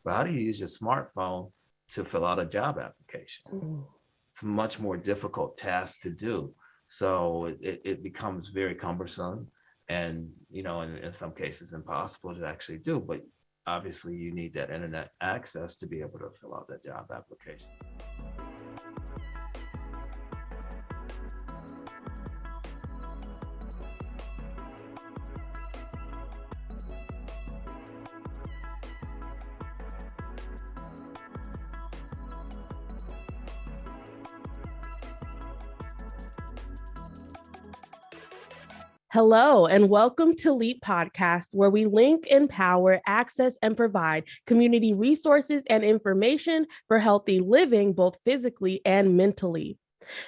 but how do you use your smartphone to fill out a job application? Mm. It's a much more difficult task to do. So it becomes very cumbersome and, in some cases impossible to actually do. But obviously you need that internet access to be able to fill out that job application. Hello, and welcome to L.E.A.P podcast, where we link, empower, access, and provide community resources and information for healthy living, both physically and mentally.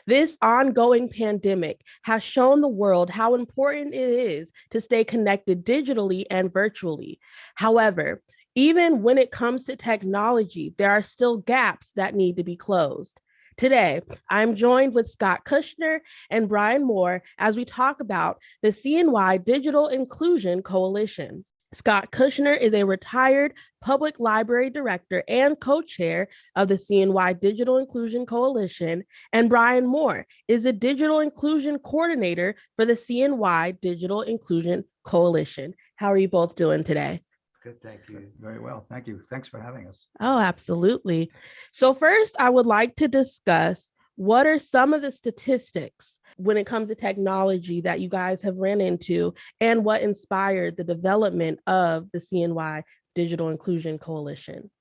This ongoing pandemic has shown the world how important it is to stay connected digitally and virtually. However, even when it comes to technology, there are still gaps that need to be closed. Today, I'm joined with Scott Kushner and Brian Moore as we talk about the CNY Digital Inclusion Coalition. Scott Kushner is a retired public library director and co-chair of the CNY Digital Inclusion Coalition, and Brian Moore is the digital inclusion coordinator for the CNY Digital Inclusion Coalition. How are you both doing today? Good, thank you. Very well, thank you. Thanks for having us. Oh, absolutely. So first, I would like to discuss what are some of the statistics when it comes to technology that you guys have ran into and what inspired the development of the CNY Digital Inclusion Coalition?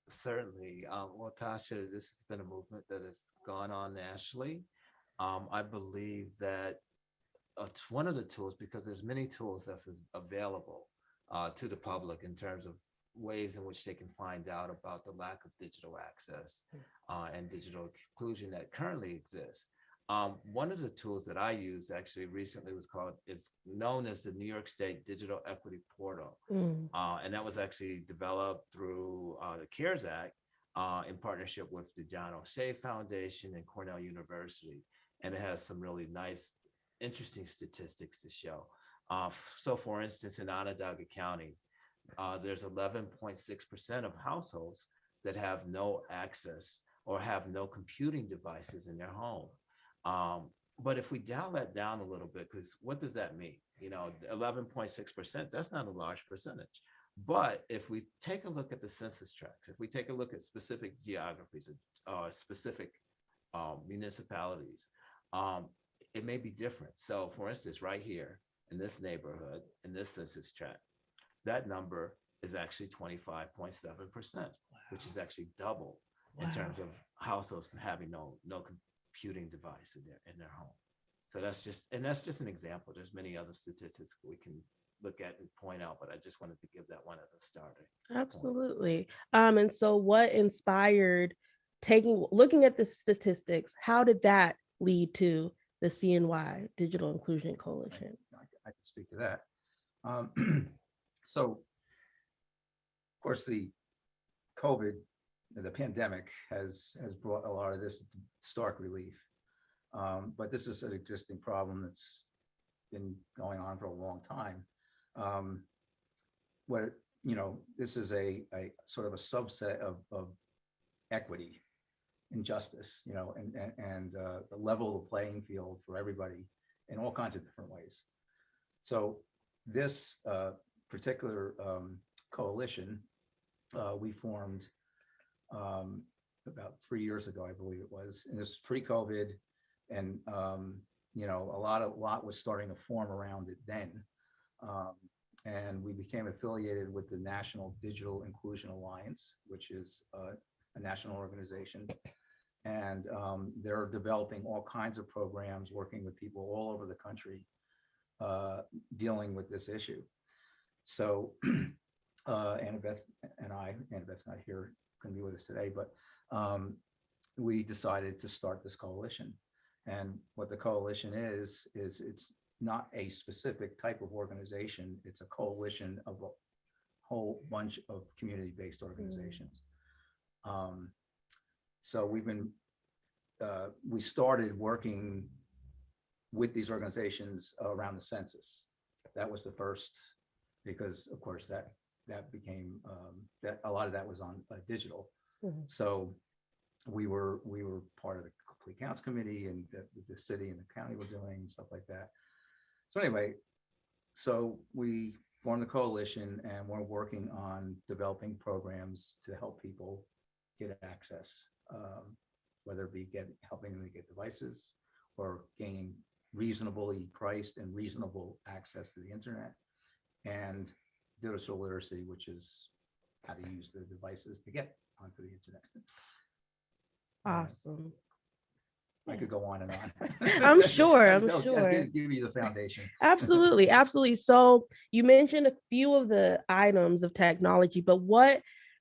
Certainly. Well, Tasha, this has been a movement that has gone on nationally. I believe that it's one of the tools, because there's many tools that's available to the public in terms of ways in which they can find out about the lack of digital access and digital inclusion that currently exists. One of the tools that I used actually recently it's known as the New York State Digital Equity Portal. And that was actually developed through the CARES Act in partnership with the John O'Shea Foundation and Cornell University. And it has some really nice, interesting statistics to show. So for instance, in Onondaga County, there's 11.6% of households that have no access or have no computing devices in their home. But if we dial that down a little bit, because what does that mean? 11.6%, that's not a large percentage. But if we take a look at the census tracts, if we take a look at specific geographies, specific municipalities, it may be different. So for instance, right here in this neighborhood, in this census tract, that number is actually 25.7%, which is actually double in terms of households having no computing device in their home. So that's just an example. There's many other statistics we can look at and point out, but I just wanted to give that one as a starter. Absolutely. And so what inspired looking at the statistics, how did that lead to the CNY Digital Inclusion Coalition? I can speak to that. So, of course, the pandemic has brought a lot of this to stark relief. But this is an existing problem that's been going on for a long time. This is a sort of a subset of equity and justice, and the level playing field for everybody in all kinds of different ways. So this particular coalition we formed about 3 years ago, I believe it was, and this was pre-COVID, and a lot was starting to form around it then, and we became affiliated with the National Digital Inclusion Alliance, which is a national organization, and they're developing all kinds of programs, working with people all over the country, dealing with this issue. So Annabeth Annabeth's not here, couldn't be with us today, but we decided to start this coalition. And what the coalition is it's not a specific type of organization. It's a coalition of a whole bunch of community-based organizations. So we started working with these organizations around the census. That was the first, because of course that that became, that a lot of that was on digital. Mhm. So we were part of the complete counts committee, and the city and the county were doing stuff like that. So anyway, so we formed the coalition, and we're working on developing programs to help people get access, whether it be helping them to get devices or gaining reasonably priced and reasonable access to the internet, and digital literacy, which is how to use the devices to get onto the internet. Awesome. I could go on and on. I'm sure. I'm That's sure. gonna give you the foundation. Absolutely, absolutely. So you mentioned a few of the items of technology, but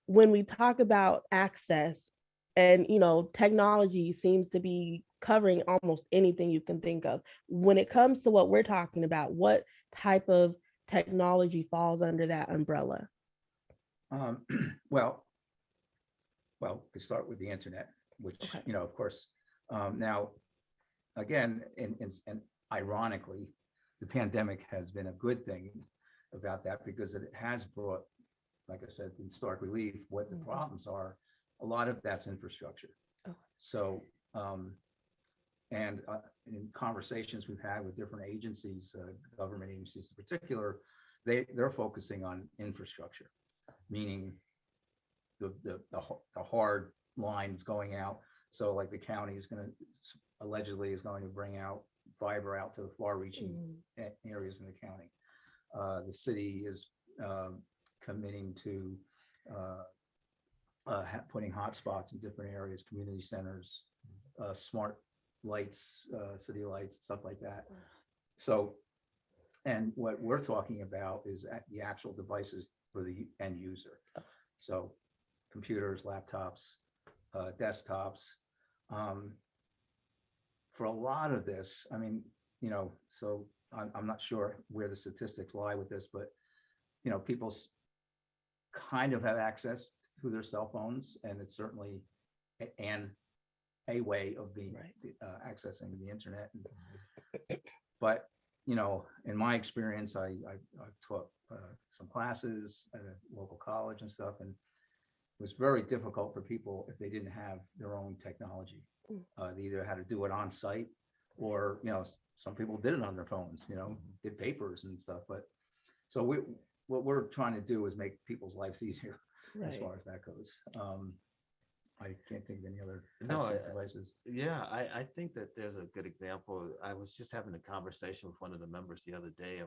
when we talk about access, and technology seems to be covering almost anything you can think of. When it comes to what we're talking about, what type of technology falls under that umbrella? Well, to start with the internet, which, Okay. of course, now, again, and ironically, the pandemic has been a good thing about that, because it has brought, like I said, in stark relief what the problems are. A lot of that's infrastructure. Okay. So, and in conversations we've had with different agencies, government agencies in particular, they're focusing on infrastructure, meaning the hard lines going out. So like the county is allegedly going to bring out fiber out to the far-reaching areas in the county. The city is committing to putting hotspots in different areas, community centers, smart lights, city lights, stuff like that. So, and what we're talking about is the actual devices for the end user. So computers, laptops, desktops. For a lot of this, I mean, so I'm not sure where the statistics lie with this, but, people kind of have access through their cell phones, and it's certainly a way of being accessing the internet. But, in my experience, I've taught some classes at a local college and stuff, and it was very difficult for people if they didn't have their own technology. They either had to do it on site, or, some people did it on their phones, did papers and stuff. But so what we're trying to do is make people's lives easier as far as that goes. I can't think of any other types of devices. Yeah, I think that there's a good example. I was just having a conversation with one of the members the other day.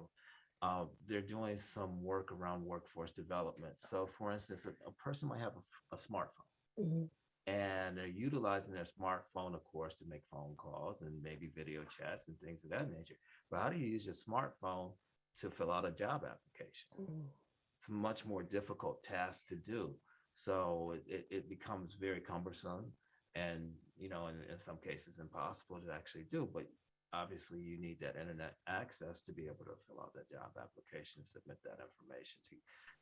They're doing some work around workforce development. So for instance, a person might have a smartphone, and they're utilizing their smartphone, of course, to make phone calls and maybe video chats and things of that nature. But how do you use your smartphone to fill out a job application? It's a much more difficult task to do. So it becomes very cumbersome, and in some cases impossible to actually do. But obviously you need that internet access to be able to fill out that job application, submit that information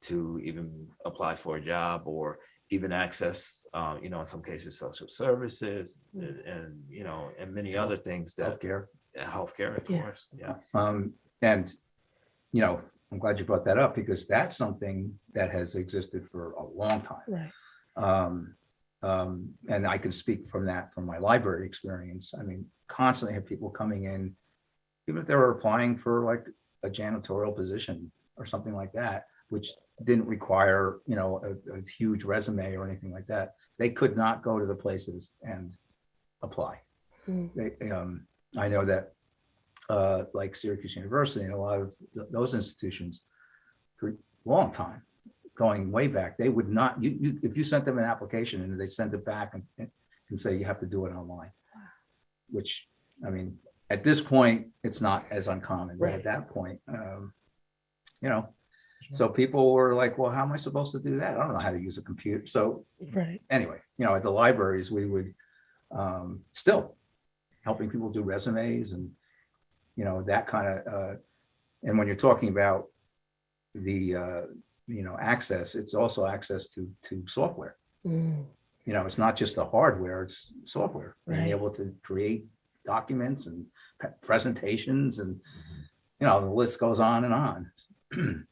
to even apply for a job, or even access in some cases social services, and and many other things, that healthcare, of course. Yes. And I'm glad you brought that up, because that's something that has existed for a long time. And I can speak from my library experience. I mean, constantly have people coming in, even if they were applying for like a janitorial position or something like that, which didn't require, a huge resume or anything like that. They could not go to the places and apply. I know that like Syracuse University and a lot of those institutions, for a long time, going way back, they would not, if you sent them an application and they sent it back and say you have to do it online, which, I mean, at this point, it's not as uncommon, but at that point, so people were like, well, how am I supposed to do that? I don't know how to use a computer. So anyway, at the libraries, we would still helping people do resumes and, that kind of, and when you're talking about the, access, it's also access to software. It's not just the hardware, it's software, being able to create documents and presentations, and, the list goes on and on. It's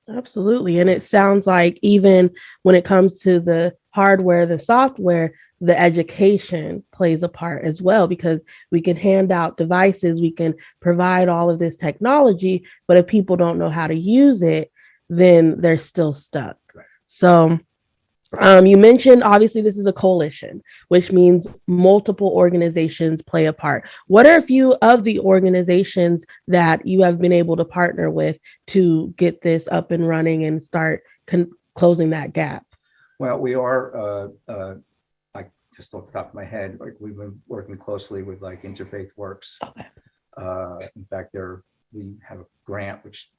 Absolutely. And it sounds like even when it comes to the hardware, the software, the education plays a part as well, because we can hand out devices, we can provide all of this technology, but if people don't know how to use it, then they're still stuck. Right. So you mentioned obviously this is a coalition, which means multiple organizations play a part. What are a few of the organizations that you have been able to partner with to get this up and running and start closing that gap? Well, we are, like just off the top of my head, like we've been working closely with like Interfaith Works. Okay. In fact, we have a grant, which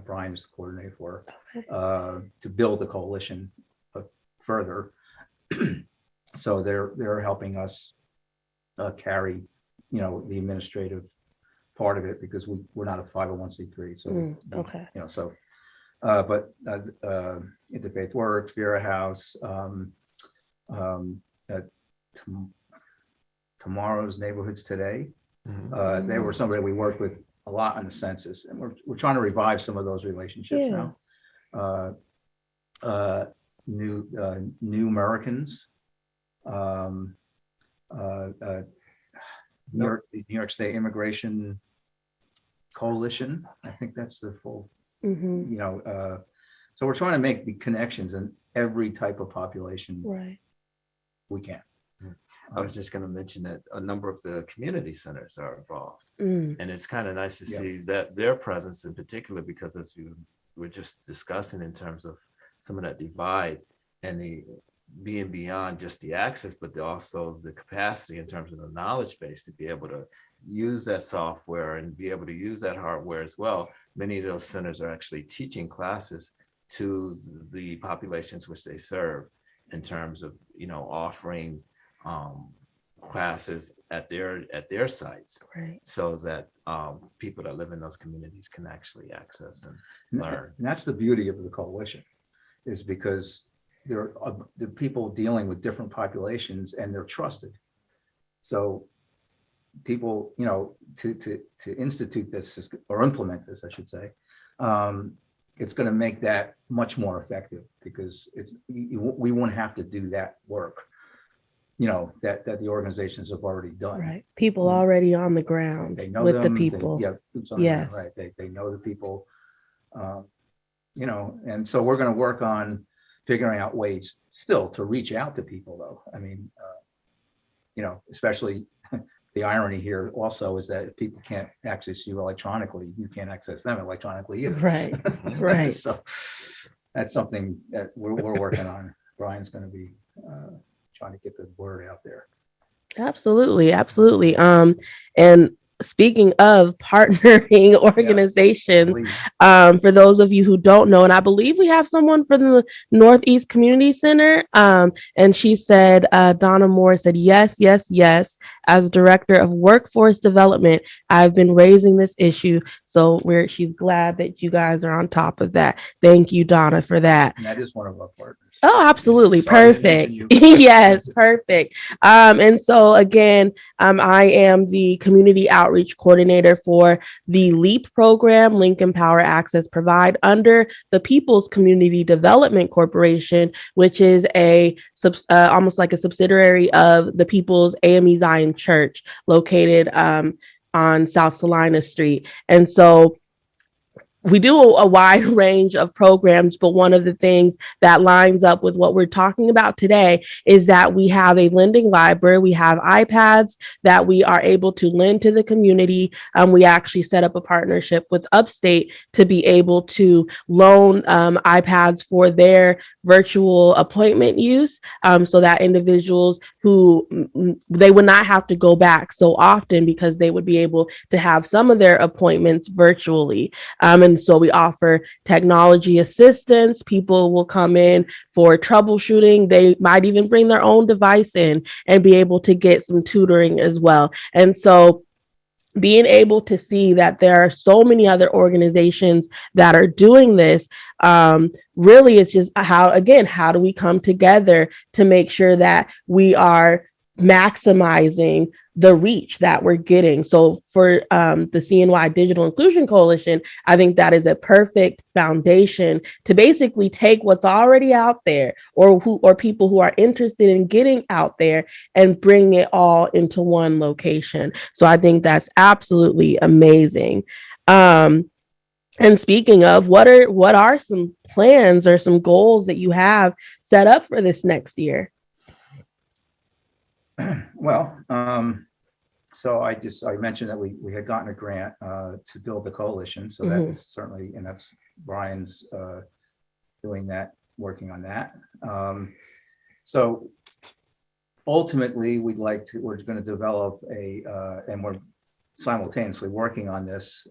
Brian is the coordinator for, to build the coalition further. So they're helping us carry, the administrative part of it, because we're not a 501c3. So Okay. so but Interfaith Works, Vera House, Tomorrow's Neighborhoods Today. They were somebody we worked with a lot on the census, and we're trying to revive some of those relationships now. New Americans, New York State Immigration Coalition. I think that's the full. So we're trying to make the connections in every type of population we can. I was just going to mention that a number of the community centers are involved, and it's kind of nice to see that their presence in particular, because as we were just discussing in terms of some of that divide and the being beyond just the access, but also the capacity in terms of the knowledge base to be able to use that software and be able to use that hardware as well. Many of those centers are actually teaching classes to the populations which they serve in terms of, offering classes at their sites, so that people that live in those communities can actually access and learn. And that's the beauty of the coalition, is because there are the people dealing with different populations, and they're trusted. So people, to institute this or implement this, I should say, it's going to make that much more effective, because we won't have to do that work, that the organizations have already done. Right. People already on the ground with the people. Yes. Right. They know the people, and so we're going to work on figuring out ways still to reach out to people, though. I mean, especially the irony here also is that if people can't access you electronically, you can't access them electronically either. Right. Right. So that's something that we're working on. Brian's going to be trying to get the word out there. Absolutely. Absolutely. And speaking of partnering organizations, for those of you who don't know, and I believe we have someone from the Northeast Community Center, and she said, Donna Moore said, yes. As Director of Workforce Development, I've been raising this issue. So she's glad that you guys are on top of that. Thank you, Donna, for that. And that is one of our partners. Oh, absolutely. Perfect. Yes, perfect. And so again, I am the community outreach coordinator for the L.E.A.P program, Link Empower Access Provide, under the People's Community Development Corporation, which is almost like a subsidiary of the People's AME Zion Church, located on South Salina Street. And so we do a wide range of programs, but one of the things that lines up with what we're talking about today is that we have a lending library. We have iPads that we are able to lend to the community. We actually set up a partnership with Upstate to be able to loan iPads for their virtual appointment use, so that individuals who they would not have to go back so often, because they would be able to have some of their appointments virtually. And so we offer technology assistance. People will come in for troubleshooting. They might even bring their own device in and be able to get some tutoring as well. And so being able to see that there are so many other organizations that are doing this, really is just how do we come together to make sure that we are maximizing the reach that we're getting. So for the CNY Digital Inclusion Coalition, I think that is a perfect foundation to basically take what's already out there, or people who are interested in getting out there, and bring it all into one location. So I think that's absolutely amazing. And speaking of, what are some plans or some goals that you have set up for this next year? Well, so I mentioned that we had gotten a grant to build the coalition. So that is certainly, and that's Brian's doing that, working on that. So ultimately, we're going to develop and we're simultaneously working on this,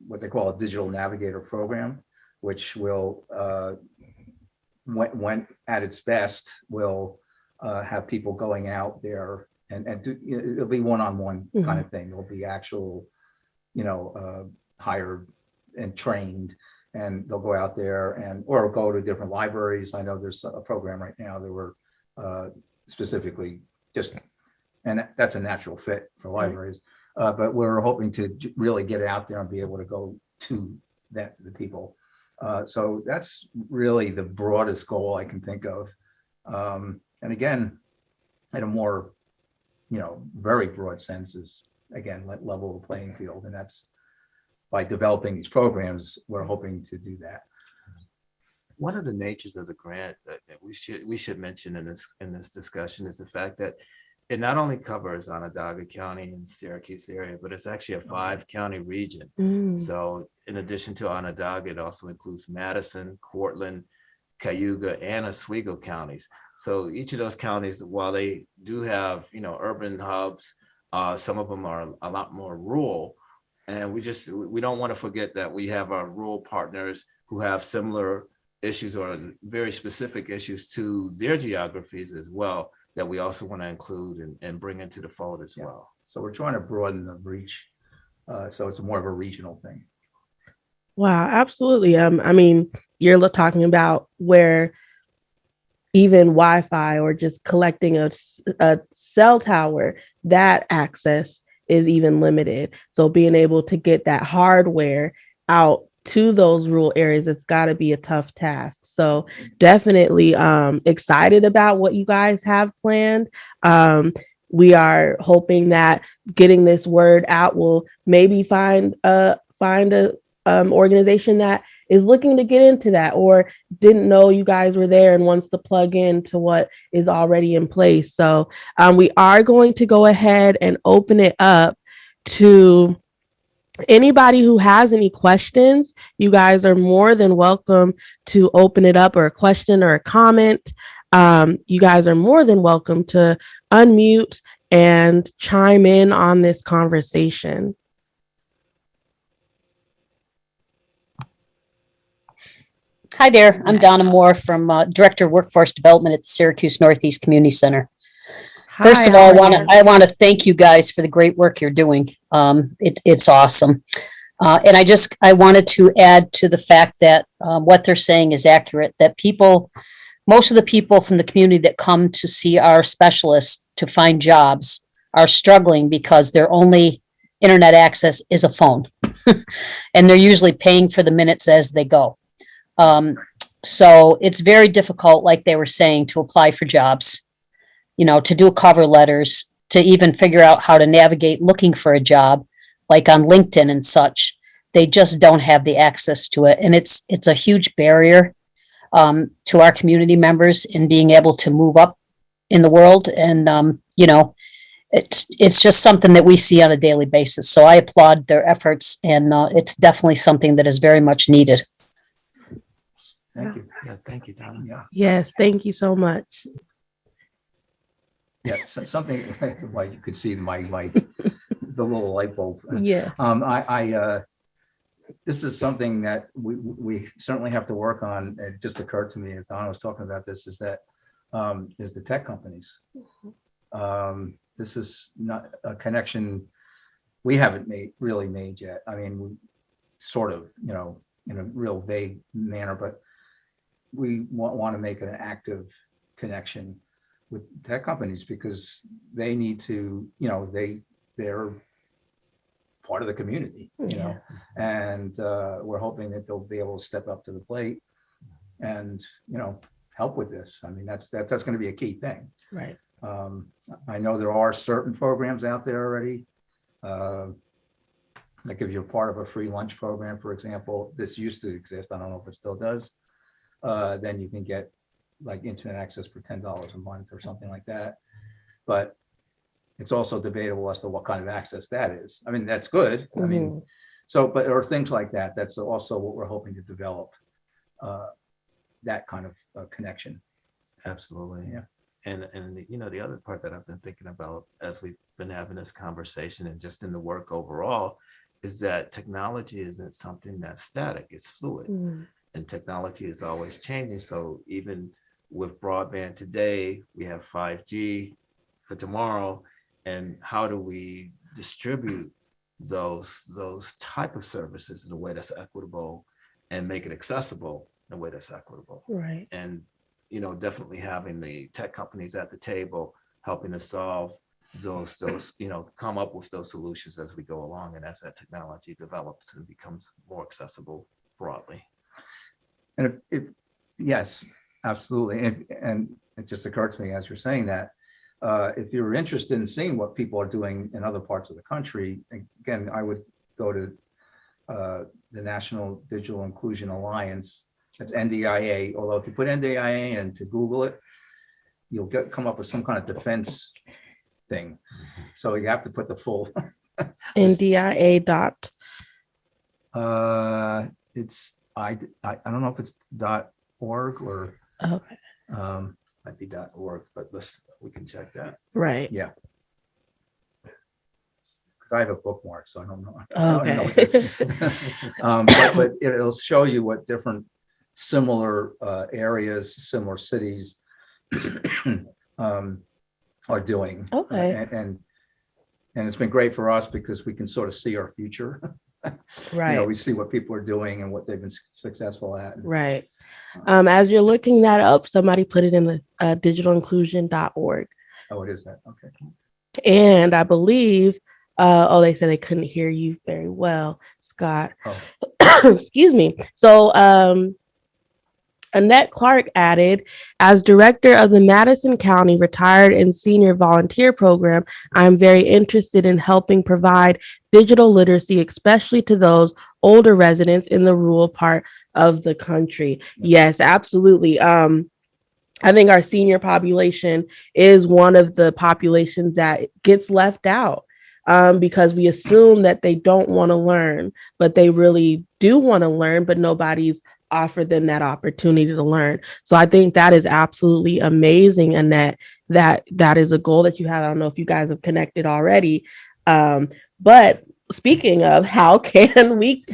what they call a digital navigator program, which will, when at its best, will have people going out there and do, it'll be one-on-one kind of thing. There'll be actual, hired and trained, and they'll go out there or go to different libraries. I know there's a program right now that we're specifically and that's a natural fit for libraries. But we're hoping to really get out there and be able to go to the people. So that's really the broadest goal I can think of. And again, at a more, very broad sense is, again, level the playing field. And that's by developing these programs, we're hoping to do that. One of the natures of the grant that we should mention in this discussion is the fact that it not only covers Onondaga County and Syracuse area, but it's actually a 5-county region. So in addition to Onondaga, it also includes Madison, Cortland, Cayuga, and Oswego counties. So each of those counties, while they do have, urban hubs, some of them are a lot more rural. And we don't want to forget that we have our rural partners who have similar issues or very specific issues to their geographies as well, that we also want to include and bring into the fold as well. So we're trying to broaden the reach. So it's more of a regional thing. Wow, absolutely. I mean, you're talking about where even Wi-Fi or just collecting a cell tower, that access is even limited. So being able to get that hardware out to those rural areas, it's got to be a tough task. So definitely excited about what you guys have planned. We are hoping that getting this word out will maybe find a organization that is looking to get into that, or didn't know you guys were there and wants to plug into what is already in place. So we are going to go ahead and open it up to anybody who has any questions. You guys are more than welcome to open it up, or a question or a comment. You guys are more than welcome to unmute and chime in on this conversation. Hi there, I'm Donna Moore from Director of Workforce Development at the Syracuse Northeast Community Center. First of all, I want to thank you guys for the great work you're doing. It's awesome. And I wanted to add to the fact that what they're saying is accurate, that most of the people from the community that come to see our specialists to find jobs are struggling because their only internet access is a phone. And they're usually paying for the minutes as they go. So it's very difficult, like they were saying, to apply for jobs, to do cover letters, to even figure out how to navigate looking for a job, like on LinkedIn and such. They just don't have the access to it. And it's a huge barrier to our community members in being able to move up in the world. And, it's just something that we see on a daily basis. So I applaud their efforts, and it's definitely something that is very much needed. Thank you. Yeah, thank you, Tom. Yeah. Yes, thank you so much. Yeah, so something like you could see the little light bulb. Yeah. This is something that we certainly have to work on. It just occurred to me as Donna was talking about this, is the tech companies. This is not a connection we haven't really made yet. I mean, we sort of, in a real vague manner, but we want to make an active connection with tech companies because they need to, they're part of the community, and we're hoping that they'll be able to step up to the plate and, help with this. I mean, that's going to be a key thing. Right. I know there are certain programs out there already. Like if you're part of a free lunch program, for example, this used to exist. I don't know if it still does. Then you can get like internet access for $10 a month or something like that. But it's also debatable as to what kind of access that is. I mean, that's good. I mean, but or things like that. That's also what we're hoping to develop, that kind of connection. Absolutely. Yeah. And the other part that I've been thinking about as we've been having this conversation and just in the work overall is that technology isn't something that's static, it's fluid. And technology is always changing. So even with broadband today, we have 5G for tomorrow. And how do we distribute those type of services in a way that's equitable and make it accessible in a way that's equitable? Right. And definitely having the tech companies at the table, helping us solve those, come up with those solutions as we go along and as that technology develops and becomes more accessible broadly. And yes, absolutely. And it just occurred to me as you're saying that, if you're interested in seeing what people are doing in other parts of the country, again, I would go to the National Digital Inclusion Alliance. That's NDIA. Although if you put NDIA into Google it, you'll come up with some kind of defense thing. So you have to put the full NDIA dot. It's I don't know if it's .org or Okay. Might be .org, but we can check that. Right. Yeah. I have a bookmark, so I don't know. Okay. But it'll show you what different similar areas, similar cities are doing. Okay. And it's been great for us because we can sort of see our future. Right. We see what people are doing and what they've been successful at. Right. As you're looking that up, somebody put it in the digitalinclusion.org. Oh, it is that. Okay. And I believe, they said they couldn't hear you very well, Scott. Oh. Excuse me. So Annette Clark added, as director of the Madison County Retired and Senior Volunteer Program, I'm very interested in helping provide digital literacy, especially to those older residents in the rural part of the country. Yes, absolutely. I think our senior population is one of the populations that gets left out because we assume that they don't want to learn, but they really do want to learn, but nobody's offered them that opportunity to learn. So I think that is absolutely amazing, and that is a goal that you have. I don't know if you guys have connected already, but speaking of, how can we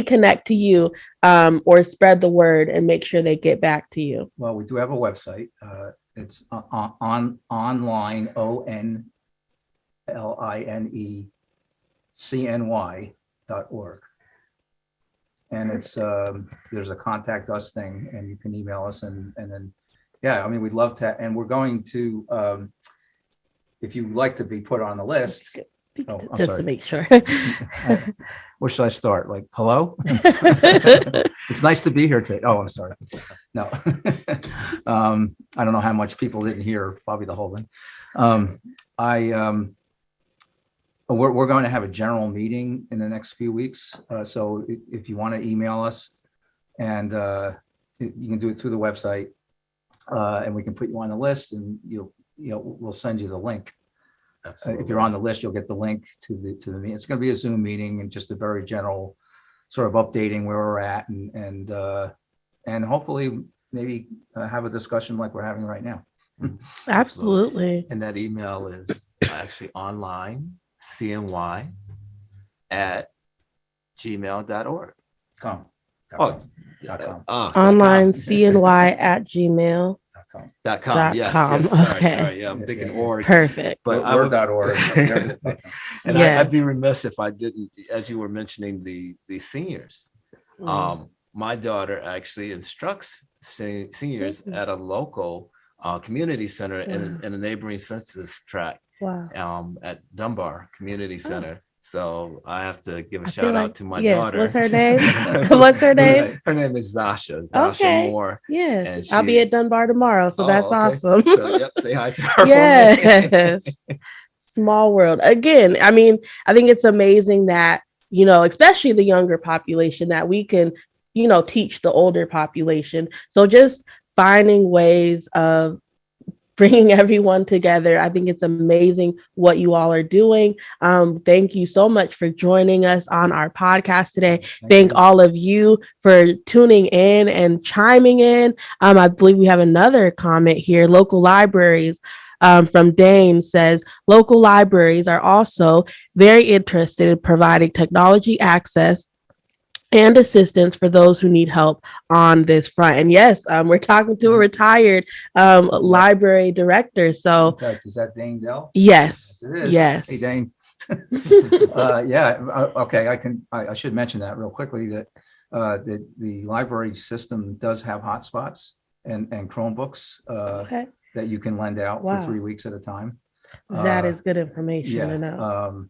connect to you or spread the word and make sure they get back to you? Well, we do have a website. It's online, ONLINE CNY.org. And it's there's a contact us thing, and you can email us, and then we'd love to, and we're going to if you'd like to be put on the list. Oh, I'm just sorry. to make sure. Where should I start? Like, hello? It's nice to be here today. Oh, I'm sorry. No. I don't know how much people didn't hear, probably the whole thing. We're going to have a general meeting in the next few weeks. So if you want to email us, and you can do it through the website, and we can put you on the list, and we'll send you the link. If you're on the list, you'll get the link to the meeting. It's going to be a Zoom meeting and just a very general sort of updating where we're at, and hopefully maybe have a discussion like we're having right now. Absolutely. And that email is actually online, CNY @gmail.org. .com. Online CNY @gmail.com. Yes. Sorry. Yeah, I'm thinking org. Perfect. But .org. And I'd be remiss if I didn't, as you were mentioning the seniors. My daughter actually instructs seniors at a local community center in a neighboring census tract Wow. at Dunbar Community Center. So I have to give a I shout feel out like- to my yes, daughter. what's her name? What's her name? Her name is Zasha Okay. Moore. Yes. And I'll be she- at Dunbar tomorrow. So Oh, that's okay. awesome. So, yep, say hi to her. For me. Yes. Small world. Again, I mean, I think it's amazing that, you know, especially the younger population, that we can, you know, teach the older population. So just finding ways of bringing everyone together. I think it's amazing what you all are doing. Thank you so much for joining us on our podcast today. Thank you. all of you for tuning in and chiming in. I believe we have another comment here. Local libraries from Dane says, local libraries are also very interested in providing technology access and assistance for those who need help on this front. And yes, we're talking to a retired library director. So In fact, is that Dane Dell? yes, It is. yes. Hey, Dane. Okay. I should mention that real quickly, that the library system does have hotspots and Chromebooks Okay, that you can lend out Wow. for 3 weeks at a time. that is good information to know.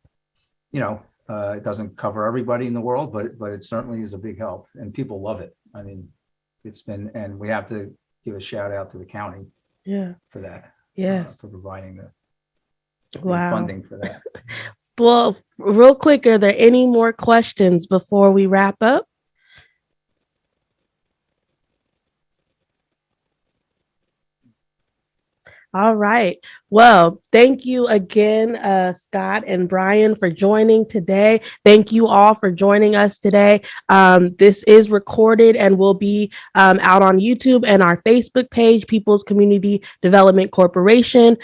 You know, it doesn't cover everybody in the world, but it certainly is a big help, and people love it. I mean, and we have to give a shout out to the county Yeah. for that. Yes. For providing the Wow. funding for that. Well, real quick, are there any more questions before we wrap up? All right. Well, thank you again, Scott and Brian, for joining today. Thank you all for joining us today. This is recorded and will be out on YouTube and our Facebook page, People's Community Development Corporation.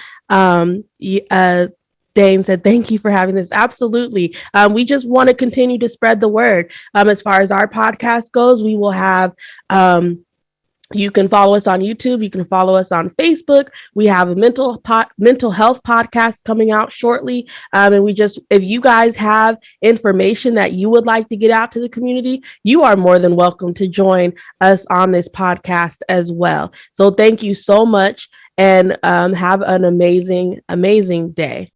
Dane said, thank you for having this. Absolutely. We just want to continue to spread the word. As far as our podcast goes, we will have you can follow us on YouTube. You can follow us on Facebook. We have a mental health podcast coming out shortly. And if you guys have information that you would like to get out to the community, you are more than welcome to join us on this podcast as well. So thank you so much, and have an amazing, amazing day.